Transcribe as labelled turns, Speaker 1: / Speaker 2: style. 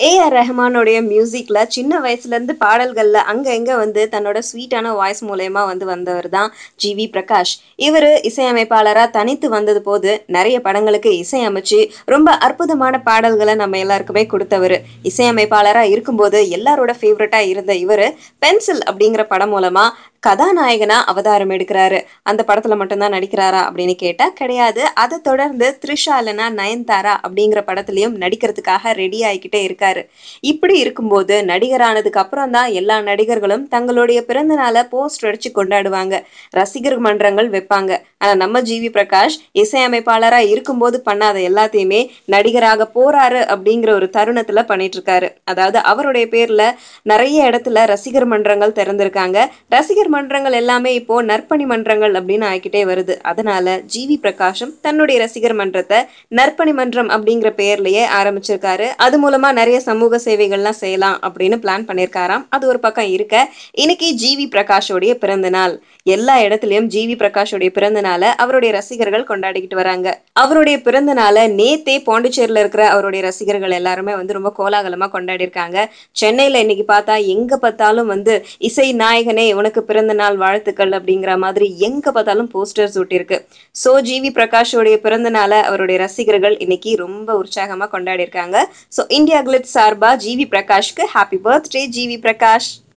Speaker 1: A.R.. ரஹ்மானுடைய மியூசிக்ல சின்ன வயசுலேருந்து பாடல்கள்ல அங்க இங்க வந்து தன்னோட ஸ்வீட்டான வாய்ஸ் மூலியமா வந்தவர் தான் ஜி.வி. பிரகாஷ். இவரு இசையமைப்பாளரா தனித்து வந்தது போது நிறைய படங்களுக்கு இசையமைச்சு ரொம்ப அற்புதமான பாடல்களை நம்ம எல்லாருக்குமே கொடுத்தவர். இசையமைப்பாளரா இருக்கும்போது எல்லாரோட ஃபேவரட்டா இருந்த இவரு பென்சில் அப்படிங்கிற படம் மூலமா கதாநாயகனா அவதாரம் எடுக்கிறாரு. அந்த படத்துல மட்டும்தான் நடிக்கிறாரா அப்படின்னு கேட்டா கிடையாது. அதை தொடர்ந்து த்ரிஷா இல்லைனா நயன்தாரா அப்படிங்கிற படத்துலயும் நடிக்கிறதுக்காக ரெடி ஆகிக்கிட்டே இருக்காரு. இப்படி இருக்கும்போது நடிகரானதுக்கு அப்புறம் தான் எல்லா நடிகர்களும் தங்களுடைய பிறந்த நாளை போஸ்டர் அடிச்சு கொண்டாடுவாங்க, ரசிகர் மன்றங்கள் வைப்பாங்க. ஆனா நம்ம ஜி.வி. பிரகாஷ் இசையமைப்பாளரா இருக்கும்போது பண்ணாத எல்லாத்தையுமே நடிகராக போறாரு அப்படிங்கிற ஒரு தருணத்துல பண்ணிட்டு இருக்காரு. அதாவது அவருடைய பேர்ல நிறைய இடத்துல ரசிகர் மன்றங்கள் திறந்திருக்காங்க. ரசிகர் மன்றங்கள் எல்லாமே இப்போ நற்பணி மன்றங்கள் அப்படின்னு ஆகிக்கிட்டே வருது. அதனால ஜி.வி. பிரகாஷும் தன்னுடைய ரசிகர் மன்றத்தை நற்பணி மன்றம் அப்படிங்கிற பெயர்லயே ஆரம்பிச்சிருக்காரு. அது மூலமா நிறைய சமூக சேவைகள்லாம் செய்யலாம் அப்படின்னு பிளான் பண்ணியிருக்காராம். அது ஒரு பக்கம் இருக்க, இன்னைக்கு ஜி.வி. பிரகாஷோடைய பிறந்த நாள். எல்லா இடத்துலயும் ஜி.வி. பிரகாஷோடைய பிறந்த நாளை அவருடைய ரசிகர்கள் கொண்டாடிக்கிட்டு வராங்க. அவருடைய பிறந்த நாளை நேத்தே பாண்டிச்சேரியில இருக்கிற அவருடைய ரசிகர்கள் எல்லாருமே வந்து ரொம்ப கோலாகலமா கொண்டாடி இருக்காங்க. சென்னையில இன்னைக்கு பார்த்தா எங்க பார்த்தாலும் வந்து இசை நாயகனே உனக்கு பிறந்த நாள் வாழ்த்துக்கள் அப்படிங்கிற மாதிரி எங்க பார்த்தாலும் போஸ்டர்ஸ் ஒட்டியிருக்கு. So G V. பிரகாஷோடைய பிறந்த நாளை அவருடைய ரசிகர்கள் இன்னைக்கு ரொம்ப உற்சாகமா கொண்டாடி இருக்காங்க. ஸோ இந்தியா கிளிட்ஸ் சார்பா ஜி.வி. பிரகாஷ்க்கு ஹாப்பி பர்த்டே ஜி.வி. பிரகாஷ்.